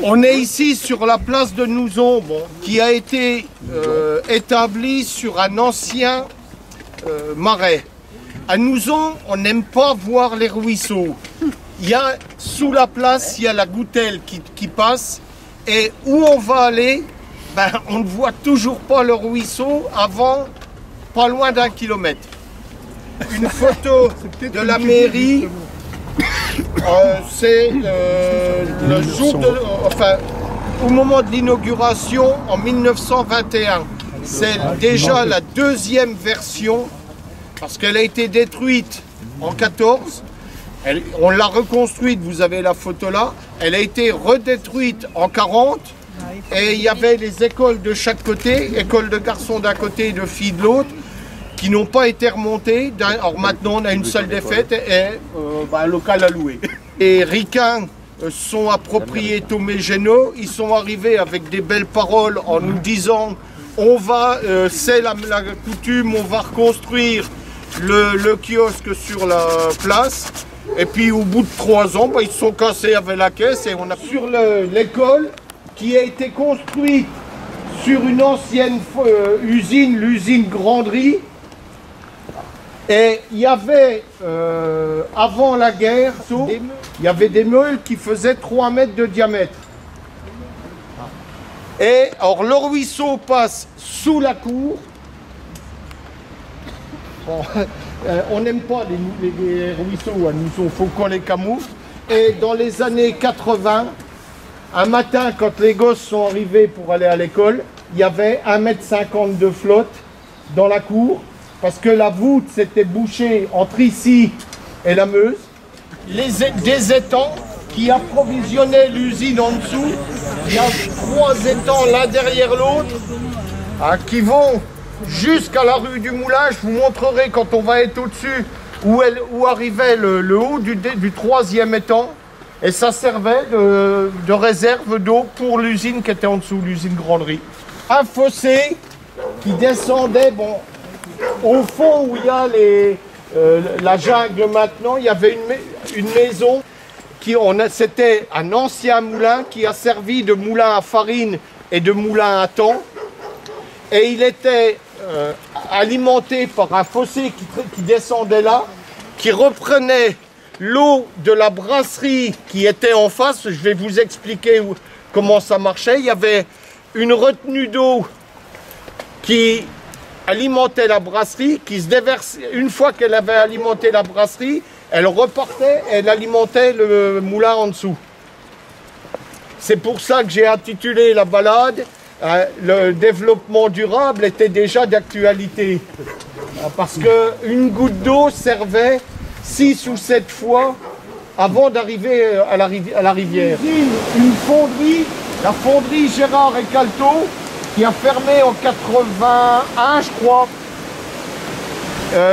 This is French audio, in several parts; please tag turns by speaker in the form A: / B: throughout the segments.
A: On est ici sur la place de Nouzon, qui a été établie sur un ancien marais. À Nouzon, on n'aime pas voir les ruisseaux. Il y a, sous la place, il y a la goutelle qui passe. Et où on va aller, ben, on ne voit toujours pas le ruisseau avant pas loin d'1 kilomètre. Une photo de la mairie, c'est le jour de, enfin, au moment de l'inauguration en 1921. C'est déjà la deuxième version, parce qu'elle a été détruite en 14. On l'a reconstruite, vous avez la photo là. Elle a été redétruite en 40. Et il y avait les écoles de chaque côté, école de garçons d'un côté et de filles de l'autre, qui n'ont pas été remontées. Alors maintenant, on a une salle des fêtes et un local à louer. Les ricains sont appropriés Tomé Génaud. Ils sont arrivés avec des belles paroles en nous disant on va, c'est la coutume, on va reconstruire le kiosque sur la place. Et puis au bout de 3 ans, ils se sont cassés avec la caisse et on a sur l'école qui a été construite sur une ancienne usine, l'usine Granderie. Et il y avait, avant la guerre, il y avait des meules qui faisaient 3 mètres de diamètre. Et alors le ruisseau passe sous la cour. Bon, on n'aime pas les ruisseaux à nous, il faut qu'on les camoufle. Et dans les années 80, un matin, quand les gosses sont arrivés pour aller à l'école, il y avait 1,50 m de flotte dans la cour, parce que la voûte s'était bouchée entre ici et la Meuse. Des étangs qui approvisionnaient l'usine en dessous. Il y a 3 étangs l'un derrière l'autre, qui vont jusqu'à la rue du Moulin. Je vous montrerai quand on va être au-dessus où arrivait le haut du 3e étang. Et ça servait de réserve d'eau pour l'usine qui était en dessous, l'usine Granderie. Un fossé qui descendait, bon, au fond où il y a la jungle maintenant, il y avait une maison c'était un ancien moulin qui a servi de moulin à farine et de moulin à thon. Et il était alimenté par un fossé qui descendait là, qui reprenait l'eau de la brasserie qui était en face. Je vais vous expliquer comment ça marchait. Il y avait une retenue d'eau qui alimentait la brasserie, qui se déversait. Une fois qu'elle avait alimenté la brasserie, elle repartait et elle alimentait le moulin en dessous. C'est pour ça que j'ai intitulé la balade le développement durable était déjà d'actualité. Parce qu'une goutte d'eau servait 6 ou 7 fois avant d'arriver à la rivière. Une fonderie, la fonderie Gérard et Calto, qui a fermé en 81, je crois.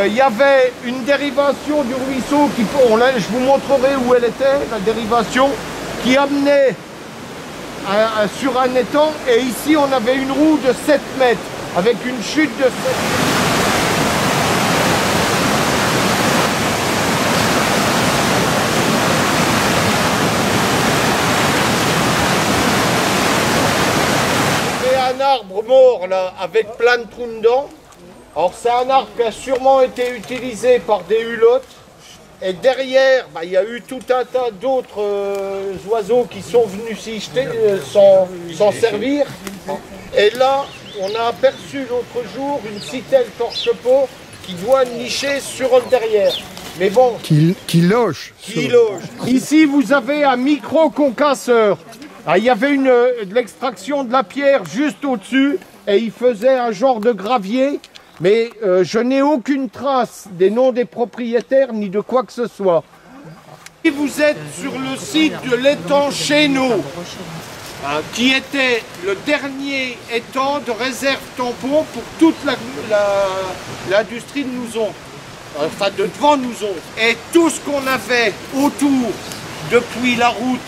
A: Il y avait une dérivation du ruisseau, je vous montrerai où elle était, la dérivation, qui amenait sur un étang, et ici on avait une roue de 7 mètres, avec une chute de 7 mètres. Un arbre mort là, avec plein de trous dedans. Alors c'est un arbre qui a sûrement été utilisé par des hulottes. Et derrière, il y a eu tout un tas d'autres oiseaux qui sont venus s'y jeter, s'en servir. Et là, on a aperçu l'autre jour une citelle torche-peau qui doit nicher sur le derrière. Mais bon,
B: qui loge.
A: Ici, vous avez un micro-concasseur. Il y avait de l'extraction de la pierre juste au-dessus et il faisait un genre de gravier, mais je n'ai aucune trace des noms des propriétaires ni de quoi que ce soit. Et vous êtes sur le site de l'étang Chénaud, qui était le dernier étang de réserve tampon pour toute l'industrie de Nouzon, enfin de devant Nouzon. Et tout ce qu'on avait autour, depuis la route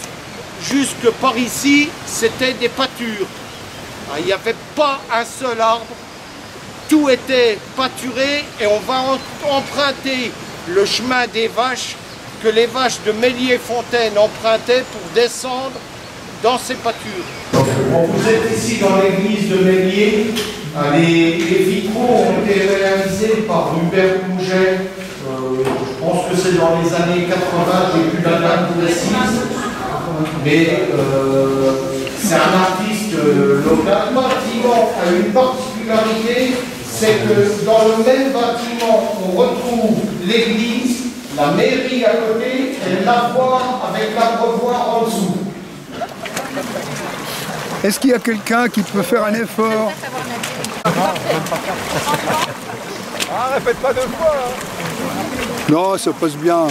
A: jusque par ici, c'était des pâtures. Il n'y avait pas un seul arbre, tout était pâturé et on va emprunter le chemin des vaches que les vaches de Méliès-Fontaine empruntaient pour descendre dans ces pâtures. Bon, vous êtes ici dans l'église de Méliès. Les vitraux ont été réalisés par Hubert Pouget. Je pense que c'est dans les années 80, j'ai plus la date précise. Mais c'est un artiste local. Le bâtiment a une particularité, c'est que dans le même bâtiment, on retrouve l'église, la mairie à côté et l'avoir avec l'abreuvoir en dessous.
B: Est-ce qu'il y a quelqu'un qui peut faire un effort?
C: Ah, répète pas deux fois hein.
B: Non, ça passe bien.